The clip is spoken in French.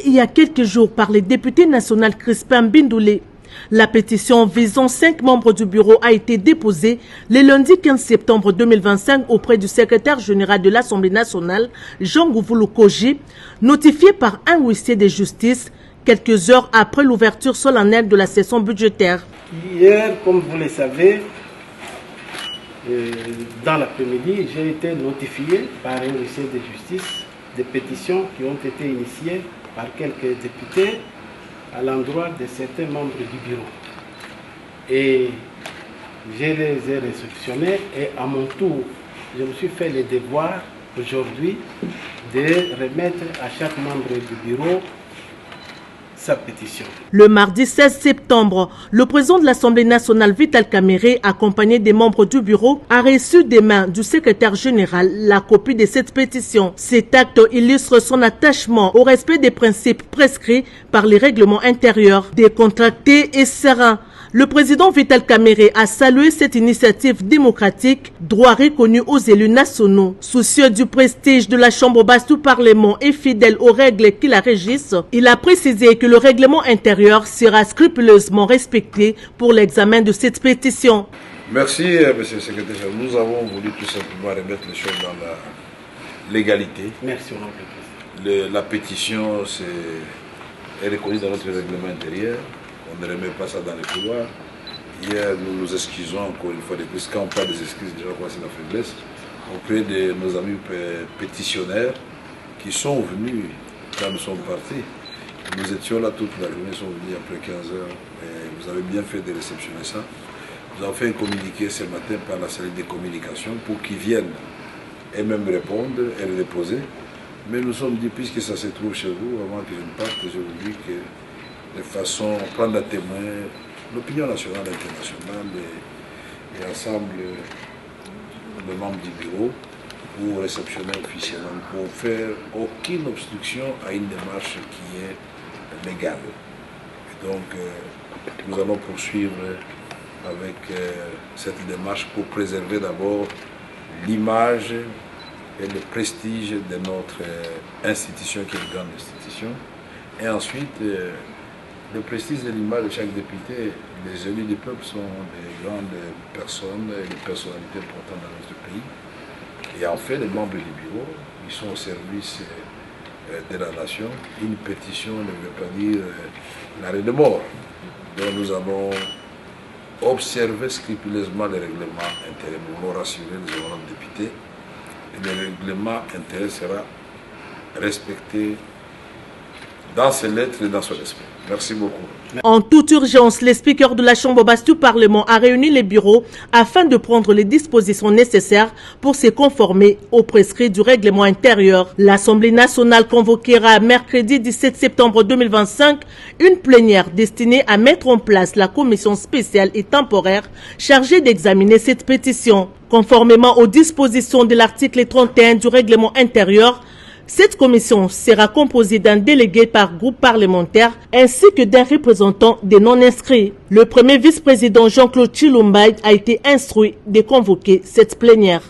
il y a quelques jours par les députés nationaux Crispin Bindoulé. La pétition visant 5 membres du bureau a été déposée le lundi 15 septembre 2025 auprès du secrétaire général de l'Assemblée nationale, Jean Gouvoulou Koji, notifié par un huissier de justice quelques heures après l'ouverture solennelle de la session budgétaire. Hier, comme vous le savez, dans l'après-midi, j'ai été notifié par un huissier de justice des pétitions qui ont été initiées par quelques députés à l'endroit de certains membres du bureau. Et je les ai réceptionnés et à mon tour, je me suis fait le devoir aujourd'hui de remettre à chaque membre du bureau sa pétition. Le mardi 16 septembre, le président de l'Assemblée nationale Vital Kamerhe, accompagné des membres du bureau, a reçu des mains du secrétaire général la copie de cette pétition. Cet acte illustre son attachement au respect des principes prescrits par les règlements intérieurs, décontractés et sereins. Le président Vital Kamerhe a salué cette initiative démocratique, droit reconnu aux élus nationaux. Soucieux du prestige de la Chambre basse du Parlement et fidèle aux règles qui la régissent, il a précisé que le règlement intérieur sera scrupuleusement respecté pour l'examen de cette pétition. Merci, monsieur le secrétaire. Nous avons voulu tout simplement remettre les choses dans la légalité. Merci, honorable président. La pétition est reconnue dans notre règlement intérieur. On ne remet pas ça dans les couloirs. Hier, nous nous excusons encore une fois de plus. Quand on parle des excuses, déjà, c'est la faiblesse. Auprès de nos amis pétitionnaires qui sont venus quand nous sommes partis. Nous étions là toute la journée, ils sont venus après 15 heures. Et vous avez bien fait de réceptionner ça. Nous avons fait un communiqué ce matin par la cellule de communication pour qu'ils viennent et même répondre et le déposer. Mais nous sommes dit, puisque ça se trouve chez vous, avant que je ne parte, je vous dis que de façon à prendre à témoin l'opinion nationale et internationale et ensemble les membres du bureau pour réceptionner officiellement, pour faire aucune obstruction à une démarche qui est légale. Et donc, nous allons poursuivre avec cette démarche pour préserver d'abord l'image et le prestige de notre institution qui est une grande institution, et ensuite le prestige de l'image de chaque député. Les élus du peuple sont des grandes personnes et des personnalités importantes dans notre pays. Et en fait, les membres du bureau, ils sont au service de la nation. Une pétition ne veut pas dire l'arrêt de mort. Donc nous allons observer scrupuleusement les règlements intérieurs. Nous voulons rassurer les honorables députés. Et le règlement intérieur sera respecté dans ses lettres et dans son esprit. Merci beaucoup. En toute urgence, le speaker de la Chambre basse du Parlement a réuni les bureaux afin de prendre les dispositions nécessaires pour se conformer aux prescrits du règlement intérieur. L'Assemblée nationale convoquera mercredi 17 septembre 2025 une plénière destinée à mettre en place la commission spéciale et temporaire chargée d'examiner cette pétition. Conformément aux dispositions de l'article 31 du règlement intérieur, cette commission sera composée d'un délégué par groupe parlementaire ainsi que d'un représentant des non-inscrits. Le premier vice-président Jean-Claude Chilumbaï a été instruit de convoquer cette plénière.